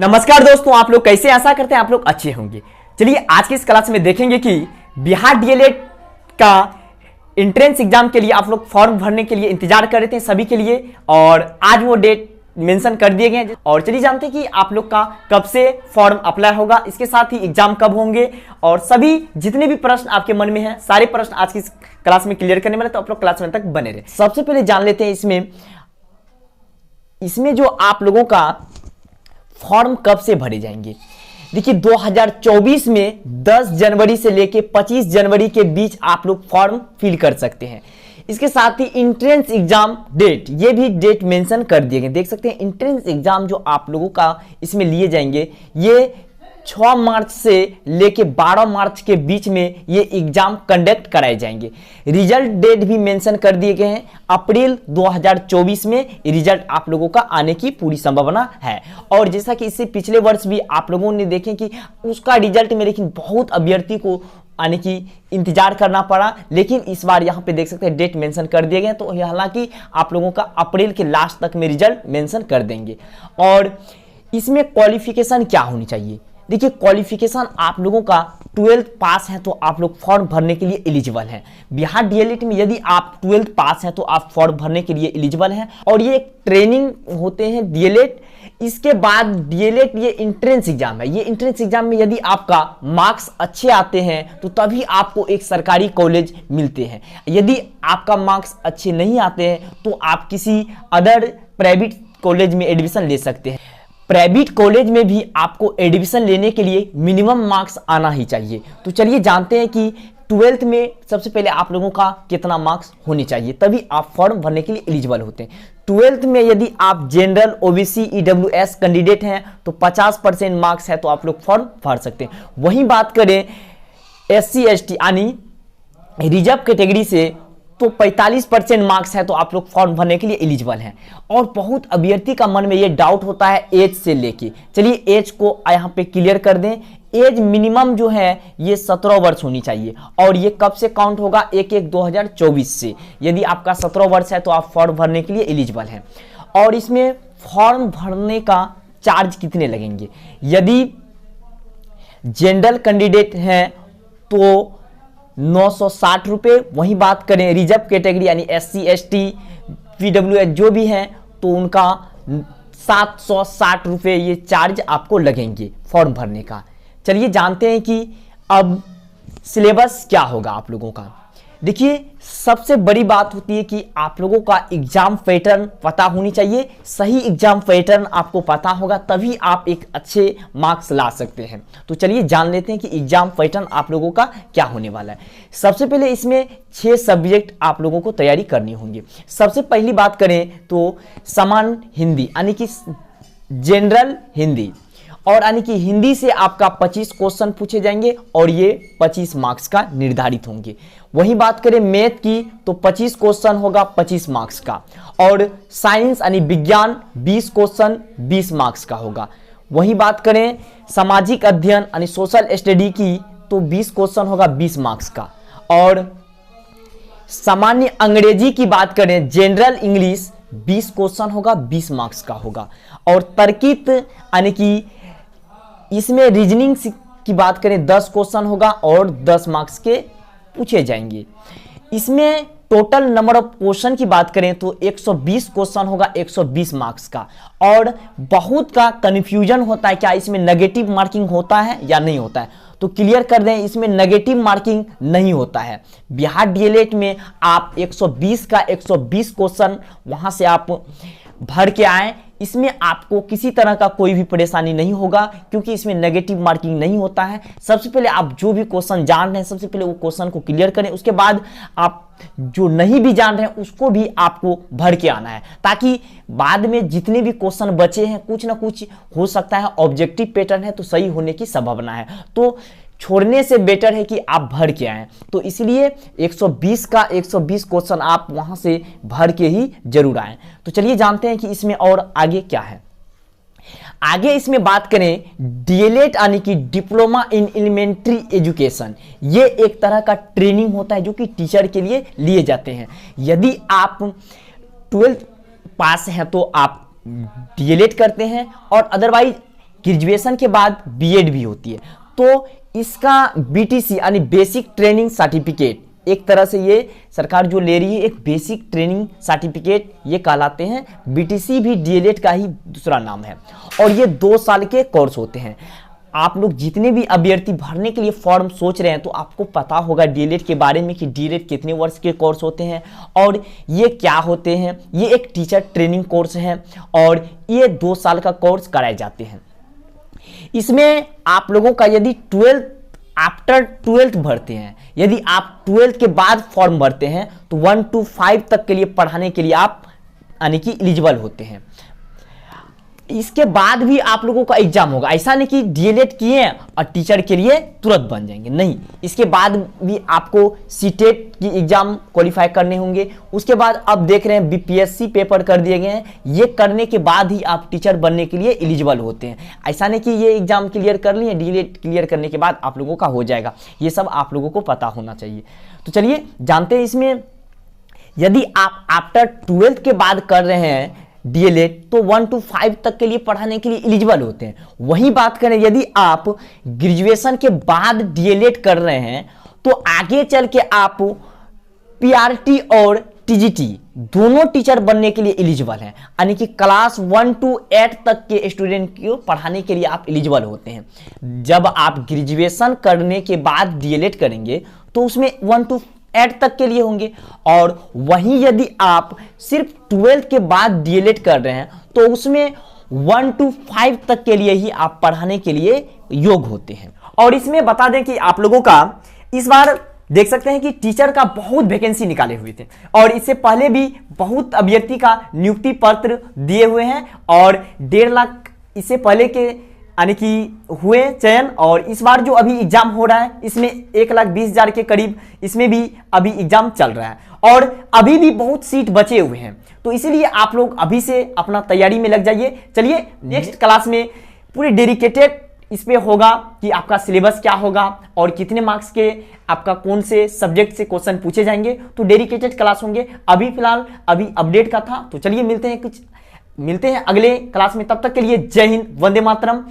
नमस्कार दोस्तों, आप लोग कैसे? आशा करते हैं आप लोग अच्छे होंगे। चलिए आज की इस क्लास में देखेंगे कि बिहार डीएलएड का एंट्रेंस एग्जाम के लिए आप लोग फॉर्म भरने के लिए इंतजार कर रहे थे सभी के लिए, और आज वो डेट मेंशन कर दिए गए हैं। और चलिए जानते हैं कि आप लोग का कब से फॉर्म अप्लाई होगा, इसके साथ ही एग्जाम कब होंगे, और सभी जितने भी प्रश्न आपके मन में हैं सारे प्रश्न आज की क्लास में क्लियर करने वाले, तो आप लोग क्लास में तक बने रहे। सबसे पहले जान लेते हैं इसमें जो आप लोगों का फॉर्म कब से भरे जाएंगे। देखिए 2024 में 10 जनवरी से लेके 25 जनवरी के बीच आप लोग फॉर्म फिल कर सकते हैं। इसके साथ ही इंट्रेंस एग्जाम डेट, ये भी डेट मेंशन कर दिए गए। देख सकते हैं इंट्रेंस एग्जाम जो आप लोगों का इसमें लिए जाएंगे, ये 6 मार्च से लेके 12 मार्च के बीच में ये एग्जाम कंडक्ट कराए जाएंगे। रिजल्ट डेट भी मेंशन कर दिए गए हैं, अप्रैल 2024 में रिजल्ट आप लोगों का आने की पूरी संभावना है। और जैसा कि इससे पिछले वर्ष भी आप लोगों ने देखे कि उसका रिजल्ट में लेकिन बहुत अभ्यर्थी को आने की इंतजार करना पड़ा, लेकिन इस बार यहाँ पे देख सकते हैं डेट मेंशन कर दिए गए। तो हालांकि आप लोगों का अप्रैल के लास्ट तक में रिजल्ट मेंशन कर देंगे। और इसमें क्वालिफिकेशन क्या होनी चाहिए? देखिए क्वालिफिकेशन आप लोगों का 12th पास है तो आप लोग फॉर्म भरने के लिए एलिजिबल हैं। बिहार डीएलएड में यदि आप 12th पास हैं तो आप फॉर्म भरने के लिए एलिजिबल हैं। और ये एक ट्रेनिंग होते हैं डीएलएड, इसके बाद डीएलएड ये एंट्रेंस एग्जाम है। ये एंट्रेंस एग्जाम में यदि आपका मार्क्स अच्छे आते हैं तो तभी आपको एक सरकारी कॉलेज मिलते हैं। यदि आपका मार्क्स अच्छे नहीं आते हैं तो आप किसी अदर प्राइवेट कॉलेज में एडमिशन ले सकते हैं। प्राइवेट कॉलेज में भी आपको एडमिशन लेने के लिए मिनिमम मार्क्स आना ही चाहिए। तो चलिए जानते हैं कि 12th में सबसे पहले आप लोगों का कितना मार्क्स होने चाहिए, तभी आप फॉर्म भरने के लिए एलिजिबल होते हैं। 12th में यदि आप जनरल, ओबीसी, ईडब्ल्यूएस कैंडिडेट हैं तो 50% मार्क्स है तो आप लोग फॉर्म भर सकते हैं। वहीं बात करें एससी एसटी यानी रिजर्व कैटेगरी से तो 45% मार्क्स है तो आप लोग फॉर्म भरने के लिए एलिजिबल हैं। और बहुत अभ्यर्थी का मन में ये डाउट होता है एज से लेके, चलिए एज को यहाँ पे क्लियर कर दें। एज मिनिमम जो है ये 17 वर्ष होनी चाहिए, और ये कब से काउंट होगा? 1/1/2024 से। यदि आपका 17 वर्ष है तो आप फॉर्म भरने के लिए एलिजिबल हैं। और इसमें फॉर्म भरने का चार्ज कितने लगेंगे? यदि जनरल कैंडिडेट हैं तो 960 रुपये। वहीं बात करें रिजर्व कैटेगरी यानी एससी एसटी पीडब्ल्यूएस जो भी हैं तो उनका 760 रुपये ये चार्ज आपको लगेंगे फॉर्म भरने का। चलिए जानते हैं कि अब सिलेबस क्या होगा आप लोगों का। देखिए सबसे बड़ी बात होती है कि आप लोगों का एग्जाम पैटर्न पता होनी चाहिए। सही एग्जाम पैटर्न आपको पता होगा तभी आप एक अच्छे मार्क्स ला सकते हैं। तो चलिए जान लेते हैं कि एग्जाम पैटर्न आप लोगों का क्या होने वाला है। सबसे पहले इसमें 6 सब्जेक्ट आप लोगों को तैयारी करनी होंगी। सबसे पहली बात करें तो सामान्य हिंदी यानी कि जनरल हिंदी, और यानी कि हिंदी से आपका 25 क्वेश्चन पूछे जाएंगे और ये 25 मार्क्स का निर्धारित होंगे। वहीं बात करें मैथ की तो 25 क्वेश्चन होगा 25 मार्क्स का, और साइंस यानी विज्ञान 20 क्वेश्चन 20 मार्क्स का होगा। वहीं बात करें सामाजिक अध्ययन यानी सोशल स्टडी की तो 20 क्वेश्चन होगा 20 मार्क्स का। और सामान्य अंग्रेजी की बात करें जनरल इंग्लिश 20 क्वेश्चन होगा 20 मार्क्स का होगा। और तरकीब यानी कि इसमें रीजनिंग की बात करें 10 क्वेश्चन होगा और 10 मार्क्स के पूछे जाएंगे। इसमें टोटल नंबर ऑफ क्वेश्चन की बात करें तो 120 क्वेश्चन होगा 120 मार्क्स का। और बहुत का कन्फ्यूजन होता है क्या इसमें नेगेटिव मार्किंग होता है या नहीं होता है, तो क्लियर कर दें इसमें नेगेटिव मार्किंग नहीं होता है। बिहार डीएलएड में आप 120 का 120 क्वेश्चन वहां से आप भर के आए, इसमें आपको किसी तरह का कोई भी परेशानी नहीं होगा क्योंकि इसमें नेगेटिव मार्किंग नहीं होता है। सबसे पहले आप जो भी क्वेश्चन जान रहे हैं सबसे पहले वो क्वेश्चन को क्लियर करें, उसके बाद आप जो नहीं भी जान रहे हैं उसको भी आपको भर के आना है, ताकि बाद में जितने भी क्वेश्चन बचे हैं कुछ ना कुछ हो सकता है ऑब्जेक्टिव पैटर्न है तो सही होने की संभावना है। तो छोड़ने से बेटर है कि आप भर के आएं। तो इसलिए 120 का 120 क्वेश्चन आप वहां से भर के ही जरूर आएं। तो चलिए जानते हैं कि इसमें और आगे क्या है। आगे इसमें बात करें डीएलएड यानी कि डिप्लोमा इन एलिमेंट्री एजुकेशन, ये एक तरह का ट्रेनिंग होता है जो कि टीचर के लिए लिए जाते हैं। यदि आप 12th पास हैं तो आप डीएलएड करते हैं, और अदरवाइज ग्रेजुएशन के बाद बीएड भी होती है। तो इसका बीटीसी यानी बेसिक ट्रेनिंग सर्टिफिकेट, एक तरह से ये सरकार जो ले रही है एक बेसिक ट्रेनिंग सर्टिफिकेट, ये कहलाते हैं। बीटीसी भी डीएलएड का ही दूसरा नाम है और ये 2 साल के कोर्स होते हैं। आप लोग जितने भी अभ्यर्थी भरने के लिए फॉर्म सोच रहे हैं तो आपको पता होगा डीएलएड के बारे में कि डीएलएड कितने वर्ष के कोर्स होते हैं और ये क्या होते हैं। ये एक टीचर ट्रेनिंग कोर्स है और ये 2 साल का कोर्स कराए जाते हैं। इसमें आप लोगों का यदि आफ्टर 12th भरते हैं, यदि आप 12th के बाद फॉर्म भरते हैं तो 1 to 5 तक के लिए पढ़ाने के लिए आप यानी कि एलिजिबल होते हैं। इसके बाद भी आप लोगों का एग्जाम होगा, ऐसा नहीं कि डीएलएड किए और टीचर के लिए तुरंत बन जाएंगे, नहीं। इसके बाद भी आपको सीटेट की एग्जाम क्वालिफाई करने होंगे। उसके बाद अब देख रहे हैं बीपीएससी पेपर कर दिए गए हैं, ये करने के बाद ही आप टीचर बनने के लिए एलिजिबल होते हैं। ऐसा नहीं कि ये एग्जाम क्लियर कर लिए, डीएलएड क्लियर करने के बाद आप लोगों का हो जाएगा। ये सब आप लोगों को पता होना चाहिए। तो चलिए जानते हैं इसमें, यदि आप आफ्टर 12th के बाद कर रहे हैं डीएलएड तो 1 to 5 तक के लिए पढ़ाने के लिए एलिजिबल होते हैं। वही बात करें यदि आप ग्रेजुएशन के बाद डीएलएड कर रहे हैं तो आगे चल के आप पीआरटी और टीजीटी दोनों टीचर बनने के लिए एलिजिबल हैं, यानी कि क्लास 1 to 8 तक के स्टूडेंट को पढ़ाने के लिए आप एलिजिबल होते हैं। जब आप ग्रेजुएशन करने के बाद डीएलएड करेंगे तो उसमें 1 to 8 तक के लिए होंगे और वहीं यदि आप सिर्फ 12th के बाद डीएलएड कर रहे हैं तो उसमें 1 to 5 तक के लिए ही आप पढ़ाने के लिए योग्य होते हैं। और इसमें बता दें कि आप लोगों का इस बार देख सकते हैं कि टीचर का बहुत वैकेंसी निकाले हुए थे और इससे पहले भी बहुत अभ्यर्थी का नियुक्ति पत्र दिए हुए हैं और 1.5 लाख इससे पहले के यानी कि हुए चयन। और इस बार जो अभी एग्जाम हो रहा है इसमें 1,20,000 के करीब इसमें भी अभी एग्जाम चल रहा है और अभी भी बहुत सीट बचे हुए हैं। तो इसीलिए आप लोग अभी से अपना तैयारी में लग जाइए। चलिए नेक्स्ट क्लास में पूरी डेडिकेटेड इस पे होगा कि आपका सिलेबस क्या होगा और कितने मार्क्स के आपका कौन से सब्जेक्ट से क्वेश्चन पूछे जाएंगे, तो डेडिकेटेड क्लास होंगे। अभी फिलहाल अभी अपडेट का था। तो चलिए मिलते हैं अगले क्लास में। तब तक के लिए जय हिंद, वंदे मातरम।